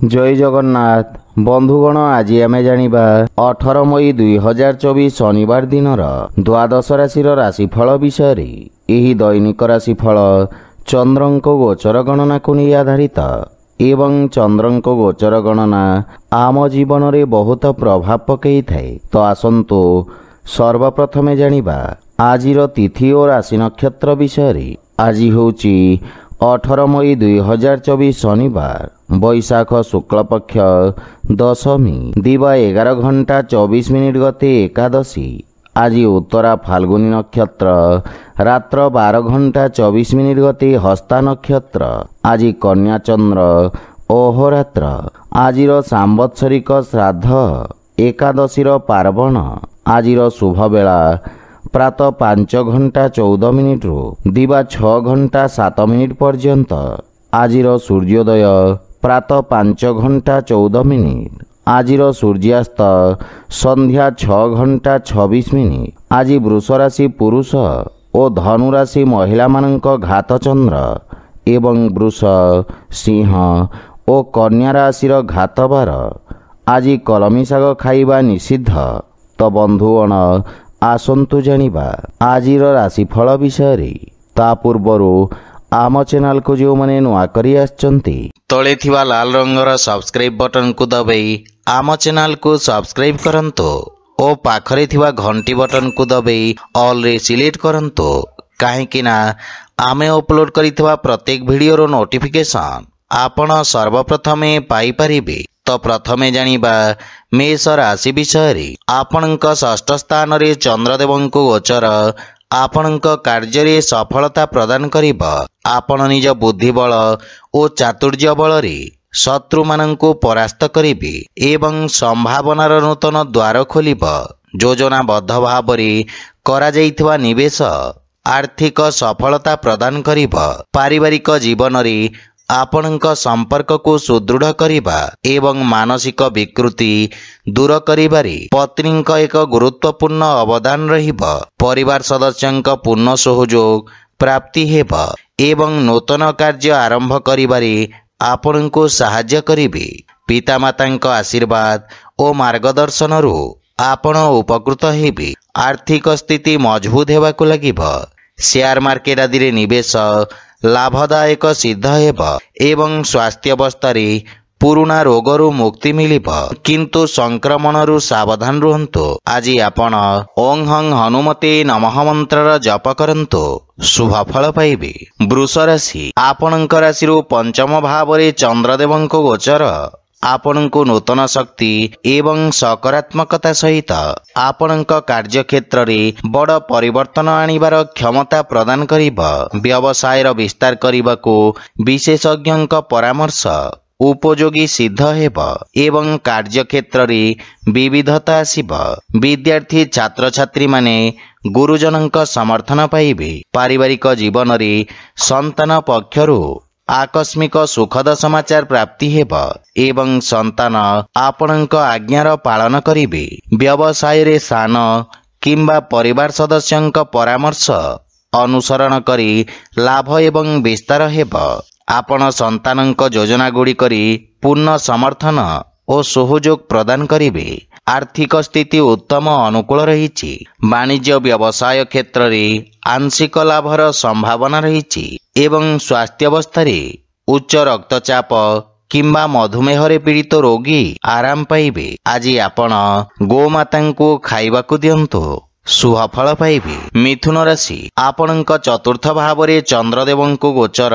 जय जगन्नाथ बंधुगण आज आम जानिबा 18 मई 2024 शनिवार दिन द्वादश राशि राशिफल विषय रे। एही दैनिक राशिफल चंद्रंक गोचर गणना को नहीं आधारित एवं चंद्रंक गोचर गणना आम जीवन रे बहुत प्रभाव पकई थाए। तो आसंतु सर्वप्रथमे जानिबा आजिर तिथि और राशि नक्षत्र विषय रे। आज होची 18 मई 2024 शनिवार बैशाख शुक्ल पक्ष दशमी दिवा 11 घंटा 24 मिनिट गते एकादशी। आज उत्तरा फाल्गुनी नक्षत्र रात्र 12 घंटा 24 मिनिट गते हस्ता नक्षत्र। आज कन्या चंद्र अहोरात्र। आजिर सांवत्सरिक श्राद्ध एकादशीर पार्वण। आजिर शुभ बेला प्रातः 5 घंटा 14 मिनिट रु दिवा 6 घंटा 7 मिनिट पर्यंत। आजिर सूर्योदय प्रातः 5 घंटा 14 मिनिट। आजिर सूर्यास्त संध्या 6 घंटा 26 मिनिट। आज वृष राशि पुरुष और धनु राशि महिला मानक घात चंद्र एवं वृष सिंह और कन्या राशि घात बार। आज कलमी शाग खाइबा निषिद्ध। तो बंधुगण आसंतु जानिबा आजिर राशिफल विषय रे। ता पूर्वरु आम चैनल को जो माने नुआ करी आछंती तळे थिबा लाल रंगर सब्सक्राइब बटन को दबाई आम चैनल को सब्सक्राइब करंतो ओ पाखरे थिबा घंटी बटन को दबाई ऑल रे सिलेक्ट करंतो। काहेकि ना आमे अपलोड करितबा प्रत्येक वीडियो रो नोटिफिकेशन आपण सर्वप्रथमे पाई परिबे। तो प्रथमे जानिबा मेष राशि विषय रे। आपणक षष्ठ स्थान रे चंद्रदेवंक गोचर आपणक कार्य रे सफलता प्रदान करिब। आपण निज बुद्धि बल और चातुर्य बल रे शत्रु मानंकु परास्त करिबे एवं संभावनार नूतन द्वार खोलिब। योजनाबद्ध भाव रे करा जाइथिबा निवेश आर्थिक सफलता प्रदान करिब। पारिवारिक जीवन रे आपणक संपर्क को सुदृढ़ करिबा एवं मानसिक विकृति दूर करिबारे पत्नीक एक गुरुत्वपूर्ण अवदान रहिब। परिवार सदस्यंक पूर्ण सहयोग प्राप्ति हेब एवं नूतन कार्य आरंभ करिबारे आपणको सहाय्य करिबे। पितामातांक आशीर्वाद और मार्गदर्शन रु आपण उपकृत हेबे। आर्थिक स्थिति मजबूत हेबाकु लागिब। शेयर मार्केट आदि रे निवेश लाभदायक सिद्ध हेब एवं स्वास्थ्य अवस्था रे पुराना रोगरु मुक्ति मिलिब। किंतु संक्रमणरु सावधान रुहंतु। आज आपण ओं हं हनुमते नमः मंत्र जप करंतु शुभ फल पाइबे। वृष राशि आपणक राशिरु पंचम भाव रे चंद्रदेवंक गोचर आपणको नूतन शक्ति एवं सकारात्मकता सहित आपणक कार्य क्षेत्र रे बड़ परिवर्तन आनिबार क्षमता प्रदान करिब। व्यवसाय विस्तार करबाको विशेषज्ञक परामर्श उपयोगी सिद्ध हेब एवं कार्य क्षेत्र रे विविधता आसिब। विद्यार्थी छात्र छात्री माने गुरुजनक समर्थन पाइबे। पारिवारिक जीवन रे संतान पक्षरु आकस्मिक सुखद समाचार प्राप्ति हेब एवं संतान आपणक आज्ञार पालन करिबे। व्यवसाय रे सान किंबा परिवार सदस्यंक परामर्श अनुसरण करी लाभ एवं विस्तार हेब। आपण संतानंक योजना गुडी करी पूर्ण समर्थन और सहयोग प्रदान करिबे। आर्थिक स्थिति उत्तम अनुकूल रहिछि। वाणिज्य व्यवसाय क्षेत्र रे आंशिक लाभर संभावना रहिछि एवं स्वास्थ्य अवस्था रे उच्च रक्तचाप किंबा मधुमेह रे पीड़ित रोगी आराम पाइबे। आज आपण गोमातांको खाइबाकू दियंतु शुभ फल पाइबे। मिथुन राशि आपणक चतुर्थ भाव रे चंद्रदेवंक गोचर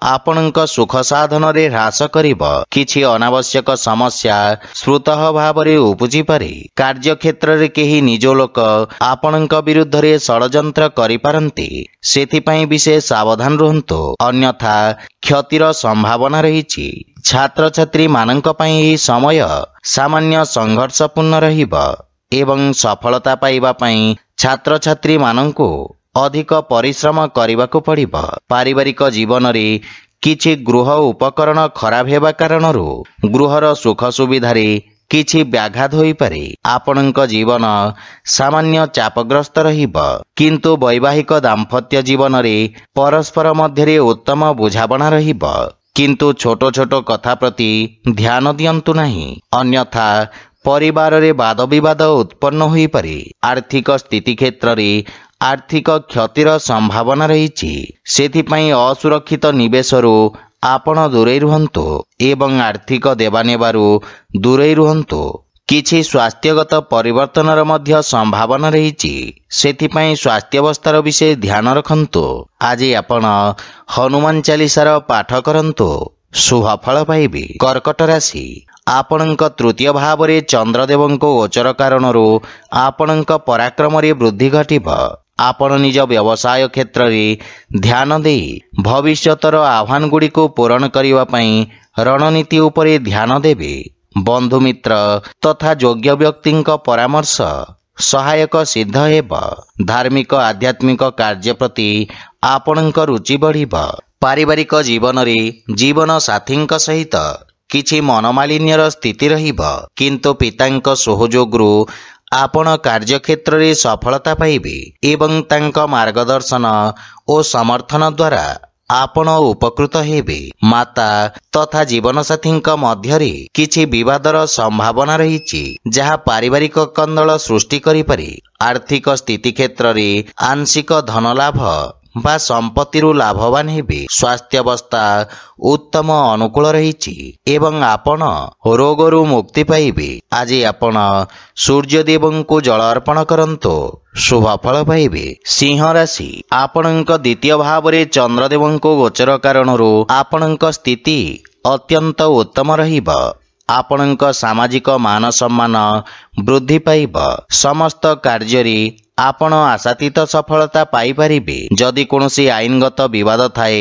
आपणक सुख साधन रे ह्रास करिब। किछि अनावश्यक समस्या श्रुतः भाव रे उपजि पारे। कार्य क्षेत्र रे केही निज लोक आपणक विरुद्ध रे षडयंत्र करि पारंती। सेथिपई विशेष सावधान रहंतु अन्यथा क्षतिर संभावना रहिछि। छात्र छात्री मानक पई एही समय सामान्य संघर्षपूर्ण रहिब एवं सफलता पाइबा पई छात्र छात्री मानंकु अधिक परिश्रम करबाकू पड़िब। पारिवारिक जीवन रे किछि गृह उपकरण खराब हेबा कारणरु गृहर सुख सुविधा रे किछि व्याघात होई पारे। आपणक जीवन सामान्य चापग्रस्त रहिब किंतु वैवाहिक दाम्पत्य जीवन रे परस्पर मध्य रे उत्तम बुझाबणा रहिब। किंतु छोट छोट कथा प्रति ध्यान दियंतु नहीं, अन्यथा परिवार रे वाद विवाद उत्पन्न होई पारे। आर्थिक स्थिति क्षेत्र रे आर्थिक क्षतिर संभावना रही। सेथिपई असुरक्षित निवेशरू आपण दूरे रुहंतु एवं आर्थिक देवानेबारू दूरे रुहंतु। किछि स्वास्थ्यगत परिवर्तनर मध्य संभावना रही। सेथिपई स्वास्थ्यावस्थार विषय ध्यान रखंतु। आज आपण हनुमान चालीसार पाठ करंतु, शुभ फल पाइबे। कर्कट राशि, आपणक तृतीय भाव रे चंद्रदेव गोचर कारणरू आपणक पराक्रम रे वृद्धि घटिब। आपण निज व्यवसाय क्षेत्र रे ध्यान दे भविष्यतर आह्वान गुडी को पूरण करिवा पई रणनीति उपरे ध्यान देबे। बंधु मित्र तथा योग्य व्यक्तिंक परामर्श सहायक सिद्ध हेब। धार्मिक आध्यात्मिक कार्य प्रति आपणक रुचि बढ़िब। पारिवारिक जीवन रे जीवन साथींक सहित किछि मनमालिन्यर स्थिति रहिब, किंतु पितांक सहयोगरू आपण कार्यक्षेत्र रे सफलता पाइबे एवं तांक मार्गदर्शन और समर्थन द्वारा आपण उपकृत हेबे। माता तथा जीवन साथींक मध्यरे किछि विवादर संभावना रही, जहा पारिवारिक कंदल सृष्टि करि पारे। आर्थिक स्थिति क्षेत्र रे आंशिक धन लाभ बा संपत्तिरु लाभवान हेबे। स्वास्थ्यावस्था उत्तम अनुकूल रही एवं आपण रोगरु मुक्ति पाइबे। आज आपण सूर्यदेव को जल अर्पण करंतु, शुभ फल पाइबे। सिंह राशि, आपणक द्वितीय भाव रे चंद्रदेव को गोचर कारणरू आपणक स्थिति अत्यंत उत्तम रहिब। आपणक सामाजिक मान सम्मान वृद्धि पाइब। समस्त कार्य आपण आशातीत सफलता पाई परिबे। जदि कोनोसी आईनगत विवाद थाए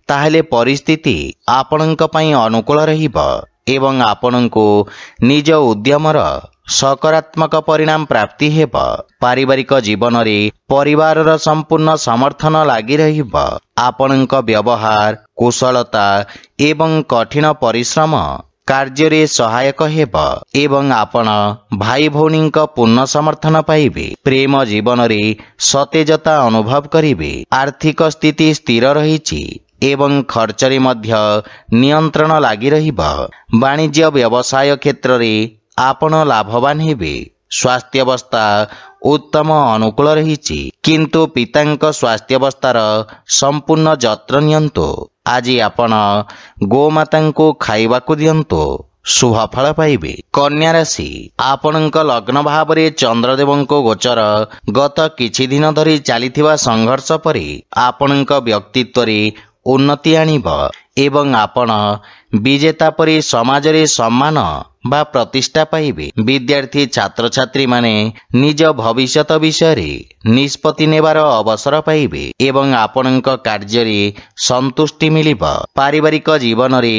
ताहेले परिस्थिति आपणक पई अनुकूल रहिब एवं आपणको निज उद्यमर सकारात्मक परिणाम प्राप्ति हेब। पारिवारिक जीवन रे परिवारर संपूर्ण समर्थन लागि रहिब। आपणक व्यवहार कुशलता एवं कठिन परिश्रम कार्य रे सहायक हेब एवं आपण भाई भौणी पूर्ण समर्थन पाइबे। प्रेम जीवन रे सतेजता अनुभव करिबे। आर्थिक स्थिति स्थिर रही एवं खर्च रे मध्य नियंत्रण लागि रहिब। वाणिज्य व्यवसाय क्षेत्र रे आपण लाभवान हेबे। स्वास्थ्यावस्था उत्तम अनुकूल रही, किंतु पितांक स्वास्थ्यावस्थार संपूर्ण जत्र नियंतु। आज आपण गोमाता को खाइबा को दियंतु, शुभ फल पाइबे। कन्या राशि, आपणक लग्न भाव रे चंद्रदेव को गोचर गत किछि दिन धरी चलीथिबा संघर्ष परे आपणक व्यक्तित्व रे उन्नति आनिब एवं आपण विजेता परि समाज रे सम्मान बा प्रतिष्ठा पाइबे। विद्यार्थी छात्र छात्री माने निज भविष्यत विषय रे निष्पत्ति नेबार अवसर पाइबे एवं आपणक कार्य रे संतुष्टि मिलिब। पारिवारिक जीवन रे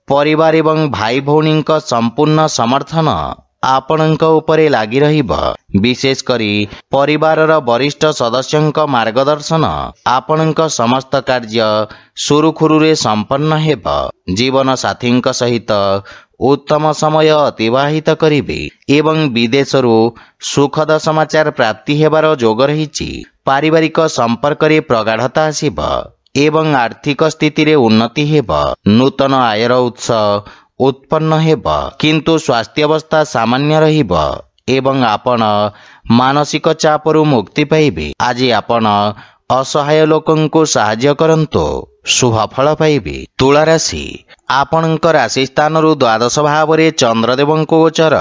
परिवार एवं भाई भौणी संपूर्ण समर्थन आपणक उपरे लागि रहिब। विशेष करी परिवारर वरिष्ठ सदस्यंक मार्गदर्शन आपणक समस्त कार्य सुरुखुरुरे संपन्न हेब। जीवन साथींक सहित उत्तम समय अतिबाहित करिबे एवं विदेशरू सुखद समाचार प्राप्ति हेबार जोग रहिछि। पारिवारिक संपर्क रे प्रगाढ़ता आसिब एवं आर्थिक स्थिति रे उन्नति हेब। नूतन आयर उत्स उत्पन्न हेब, किंतु स्वास्थ्यावस्था सामान्य रहिब एवं आपण मानसिक चापरू मुक्ति पाइबे। आज आपण असहाय लोकंको साहाय्य करंतु, शुभ फल पाइबे। तुला राशि, आपणक राशि स्थानरू द्वादश भाव रे चंद्रदेव को गोचर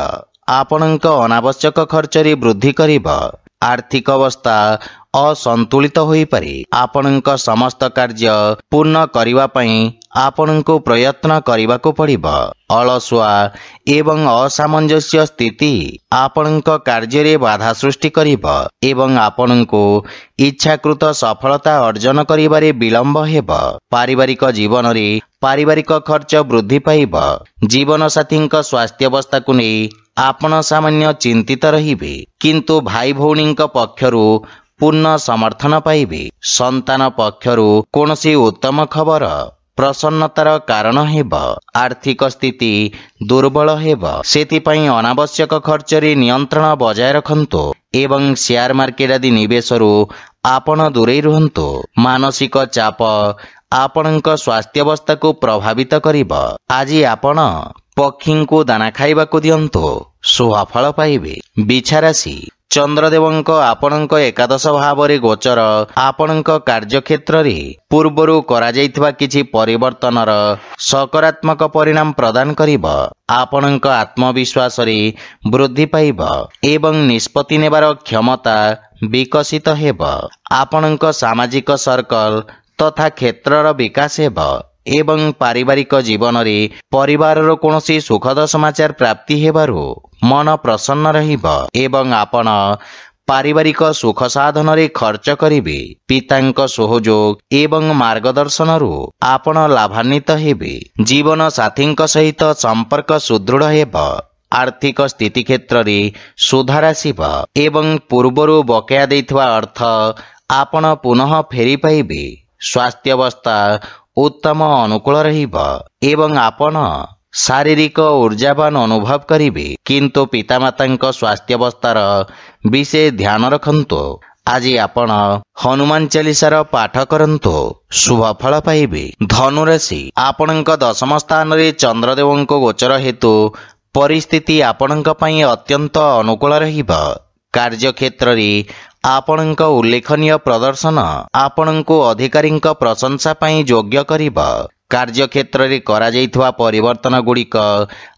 आपणक अनावश्यक खर्च रे वृद्धि करिब। आर्थिक अवस्था असंतुलित होई पारे। आपणक समस्त कार्य पूर्ण करिवा पई आपणको प्रयत्न करिबाको पड़िब। अलसुआ एवं असामंजस्य स्थिति आपणक कार्य रे बाधा सृष्टि करिब एवं आपणको इच्छाकृत सफलता अर्जन करिबारे विलंब हेब। पारिवारिक जीवन रे पारिवारिक खर्च वृद्धि पाइब। जीवन साथींक स्वास्थ्यावस्था को नहीं आपण सामान्य चिंतित रहिबे, किंतु भाई भौणींक पक्षरु पूर्ण समर्थन पाइबे। संतान पक्षरु कोनसी उत्तम खबर प्रसन्नतार कारण हेब। आर्थिक स्थिति दुर्बल हेब, सेतिपई अनावश्यक खर्च रे नियंत्रण बजाय रखंतु एवं शेयर मार्केट आदि निवेशरू आपण दूरे रुहंतु। मानसिक चाप ଆପଣଙ୍କ ସ୍ୱାସ୍ଥ୍ୟାବସ୍ଥା को प्रभावित करिब। आज आपण पक्षी को दाना खाइबाकू दियंतु, शुभफल पाइबे। बिछा राशि चंद्रदेवंक आपणक एकादश भाव रे गोचर आपणक कार्यक्षेत्र रे पूर्वरु करा जाइतबा किछि परिवर्तनर सकारात्मक परिणाम प्रदान करिब। आपणक आत्मविश्वास रे वृद्धि पाइब एवं निष्पत्ति नेबार क्षमता विकसित हेब। आपणक सामाजिक सर्कल तथा क्षेत्रर विकास हेब एवं पारिवारिक जीवन रे परिवारर कोनोसी सुखद समाचार प्राप्ति हेबारु मन प्रसन्न रहिब एवं आपण पारिवारिक सुख साधन रे खर्च करिवे। पितांक सहयोग एवं मार्गदर्शन रु आपण लाभान्वित हेबे। जीवन साथींक सहित संपर्क सुदृढ़ हेब। आर्थिक स्थिति क्षेत्र रे सुधार आसिब एवं पूर्वरु बकेया दैथवा अर्थ आपण पुनः फेरी पाइबे। स्वास्थ्यावस्था उत्तम अनुकूल रहिब एवं आपण शारीरिक ऊर्जावान अनुभव करिवे। किंतु पितामातांक स्वास्थ्यावस्थार विशेष ध्यान रखंतु। आज आपण हनुमान चालीसार पाठ करंतु, शुभफल पाइबे। धनुराशि आपणक दशम स्थान रे चंद्रदेवंक गोचर हेतु परिस्थिति आपणक पई अत्यंत अनुकूल रहिब। कार्यक्षेत्र रे आपणक उल्लेखनीय प्रदर्शन आपणको अधिकारींक प्रशंसा पई योग्य करिब। कार्यक्षेत्र रे करा जाइतवा परिवर्तन गुड़िक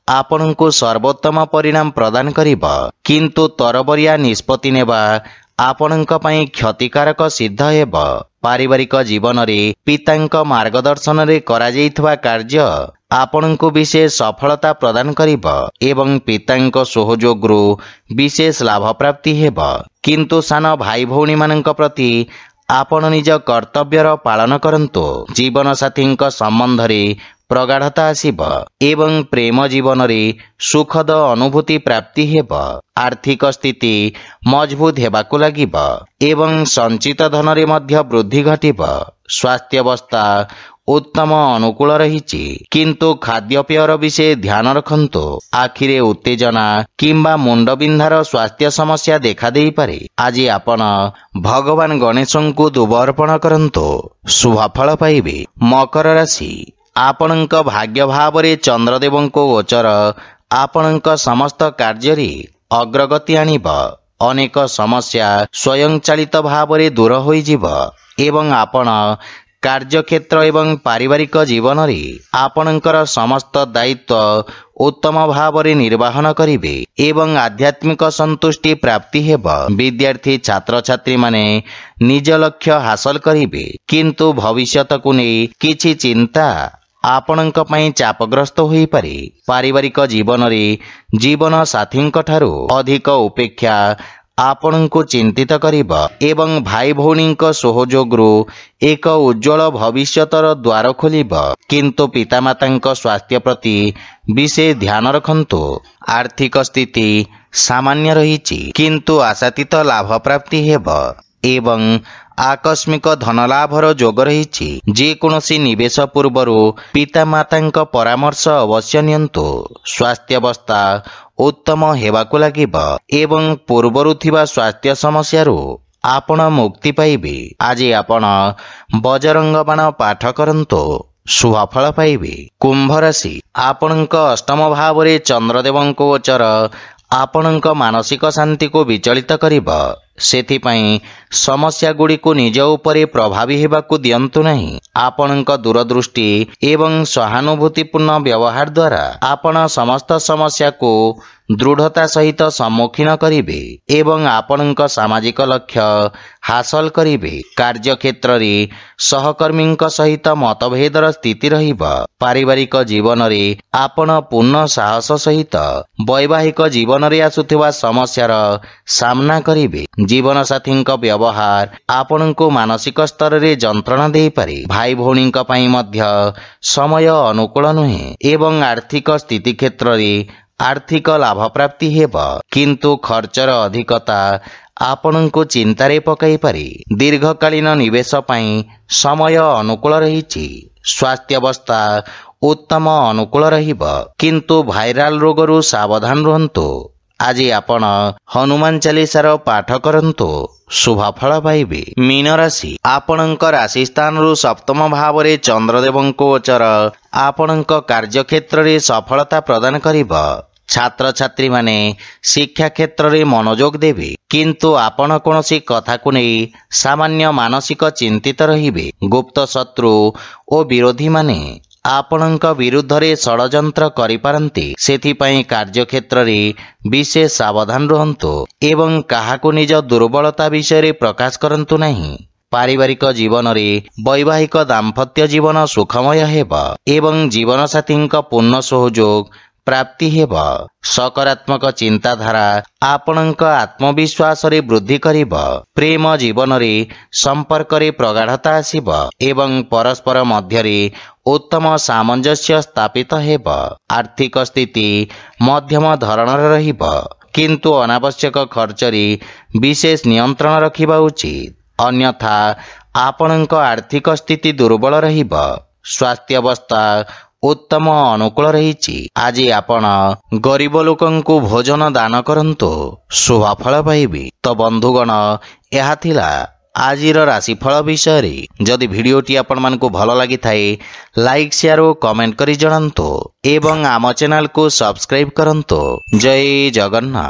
आपणको सर्वोत्तम परिणाम प्रदान करिब। किंतु तरबरिया निष्पत्ति नेबा आपणक पई क्षतिकारक सिद्ध हेब। पारिवारिक जीवन रे पितांक मार्गदर्शन रे करा जाइतवा कार्य आपणको विशेष सफलता प्रदान करिब एवं पितांक सहयोग रु विशेष लाभ प्राप्ति हेब। किंतु सान भाई भौणी मानक प्रति आपण निज कर्तव्यर पालन करंतु। जीवन साथींक संबंध रे प्रगाढ़ता आसिब एवं प्रेम जीवन रे सुखद अनुभूति प्राप्ति हेब। आर्थिक स्थिति मजबूत हेबाकू लागिब एवं संचित धन रे मध्य वृद्धि घटिब। स्वास्थ्यावस्था उत्तम अनुकूल रहिछि, किंतु खाद्यपेयर विषय ध्यान रखंतु। आखिरे उत्तेजना किंबा मुंडबिंधार स्वास्थ्य समस्या देखा देई पारे। आज आपण भगवान गणेशंकु दुब अर्पण करंतु, शुभफल पाइबे। मकर राशि आपणक भाग्य भाव रे चंद्रदेवंको गोचर आपणक समस्त कार्य रे अग्रगति आनिब। अनेक समस्या स्वयंचालित भाव रे दूर होई जिव एवं आपण कार्यक्षेत्र एवं पारिवारिक जीवन रे आपणकर समस्त दायित्व उत्तम भाव रे निर्वाहन करिवे एवं आध्यात्मिक संतुष्टि प्राप्ति हेब। विद्यार्थी छात्र छात्री माने निज लक्ष्य हासिल करिवे, किंतु भविष्यत को नै किछि चिंता आपणक पई चापग्रस्त होई पारे। पारिवारिक जीवन रे जीवन साथींक ठारू अधिक उपेक्षा आपणको चिंतित करिब एवं भाई भौणींक सहयोग रु एक उज्जवल भविष्यतर द्वार खोलिब। किंतु पितामातांक स्वास्थ्य प्रति विशेष ध्यान रखंतु। आर्थिक स्थिति सामान्य रहिछि, किंतु आशातीत लाभ प्राप्ति हेब एवं आकस्मिक धनलाभर जोग रहिछि। जे कोनोसी निवेश पूर्वरु पितामातांक परामर्श अवश्य नियंतु। स्वास्थ्यावस्था उत्तम हेबाकू लागिब एवं पूर्वरु थिबा स्वास्थ्य समस्यारु आपण मुक्ति पाइबे। आज आपण बजरंग बाण पाठ करंतु, शुभफल पाइबे। कुंभ राशि आपणक अष्टम भाव रे चंद्रदेवंको गोचर आपणक मानसिक शांति को विचलित करिब। सेथिपई समस्या गुड़ी को निज उपरे प्रभावी हेबाकू दियंतु नहीं। आपणक दूरदृष्टि एवं सहानुभूतिपूर्ण व्यवहार द्वारा आपण समस्त समस्या को दृढ़ता सहित सम्मुखीन करिवे एवं आपणक सामाजिक लक्ष्य हासिल करिवे। कार्यक्षेत्र रे सहकर्मींक सहित मतभेदर स्थिति रहिब। पारिवारिक जीवन रे आपण पूर्ण साहस सहित वैवाहिक जीवन रे आसुथिबा समस्यार सामना करिवे। जीवन साथींक व्यवहार आपणको मानसिक स्तर रे जंत्रणा देई पारे। भाई भौणींक पई मध्य समय अनुकूल नुहे एवं आर्थिक स्थिति क्षेत्र रे आर्थिक लाभ प्राप्ति हेब, किंतु खर्चर अधिकता आपणको चिंतारे पकाई पारे। दीर्घकालीन निवेश पई समय अनुकूल रहिछि। स्वास्थ्यावस्था उत्तम अनुकूल रहिब, किंतु भाइराल रोगरु सावधान रहंतु। ଆଜି ଆପଣ ହନୁମାନ ଚାଳିଶାର ପାଠ କରନ୍ତୁ, ଶୁଭ ଫଳ ପାଇବେ। ମୀନ ରାଶି, ଆପଣଙ୍କ ରାଶି ସ୍ଥାନରୁ ସପ୍ତମ ଭାବରେ ଚନ୍ଦ୍ରଦେବଙ୍କ ଗୋଚର ଆପଣଙ୍କ କାର୍ଯ୍ୟକ୍ଷେତ୍ରରେ ସଫଳତା ପ୍ରଦାନ କରିବ। ଛାତ୍ରଛାତ୍ରୀମାନେ ଶିକ୍ଷା କ୍ଷେତ୍ରରେ ମନୋଯୋଗ ଦେବେ, କିନ୍ତୁ ଆପଣ କୌଣସି କଥାକୁ ନେଇ ସାମାନ୍ୟ ମାନସିକ ଚିନ୍ତିତ ରହିବେ। ଗୁପ୍ତ ଶତ୍ରୁ ଓ ବିରୋଧୀମାନେ ଆପଣଙ୍କ ବିରୁଦ୍ଧରେ ଷଡ଼ଯନ୍ତ୍ର କରିପାରନ୍ତି। ସେଥିପାଇଁ କାର୍ଯ୍ୟକ୍ଷେତ୍ରରେ ବିଶେଷ ସାବଧାନ ରୁହନ୍ତୁ ଏବଂ କାହାକୁ ନିଜ ଦୁର୍ବଳତା ବିଷୟରେ ପ୍ରକାଶ କରନ୍ତୁ ନାହିଁ। ପାରିବାରିକ ଜୀବନରେ ବୈବାହିକ ଦାମ୍ପତ୍ୟ ଜୀବନ ସୁଖମୟ ହେବ ଏବଂ ଜୀବନସାଥୀଙ୍କ ପୂର୍ଣ୍ଣ ସହଯୋଗ ପ୍ରାପ୍ତି ହେବ। ସକାରାତ୍ମକ ଚିନ୍ତାଧାରା ଆପଣଙ୍କ ଆତ୍ମବିଶ୍ୱାସରେ ବୃଦ୍ଧି କରିବ। ପ୍ରେମ ଜୀବନରେ ସମ୍ପର୍କରେ ପ୍ରଗାଢ଼ତା ଆସିବ ଏବଂ ପରସ୍ପର ମଧ୍ୟରେ ଉତ୍ତମ ସାମଞ୍ଜସ୍ୟ ସ୍ଥାପିତ ହେବ। ଆର୍ଥିକ ସ୍ଥିତି ମଧ୍ୟମ ଧରଣର ରହିବ, କିନ୍ତୁ ଅନାବଶ୍ୟକ ଖର୍ଚ୍ଚରେ ବିଶେଷ ନିୟନ୍ତ୍ରଣ ରଖିବା ଉଚିତ, ଅନ୍ୟଥା ଆପଣଙ୍କ ଆର୍ଥିକ ସ୍ଥିତି ଦୁର୍ବଳ ରହିବ। ସ୍ୱାସ୍ଥ୍ୟାବସ୍ଥା ଉତ୍ତମ ଅନୁକୂଳ ରହିଛି। ଆଜି ଆପଣ ଗରିବ ଲୋକଙ୍କୁ ଭୋଜନ ଦାନ କରନ୍ତୁ, ଶୁଭ ଫଳ ପାଇବେ। ତ ବନ୍ଧୁଗଣ, ଏହା ଥିଲା ଆଜିର ରାଶିଫଳ ବିଷୟରେ। ଯଦି ଭିଡ଼ିଓଟି ଆପଣମାନଙ୍କୁ ଭଲ ଲାଗିଥାଏ, ଲାଇକ୍, ସେୟାର ଓ କମେଣ୍ଟ କରି ଜଣାନ୍ତୁ ଏବଂ ଆମ ଚ୍ୟାନେଲକୁ ସବସ୍କ୍ରାଇବ୍ କରନ୍ତୁ। ଜୟ ଜଗନ୍ନାଥ।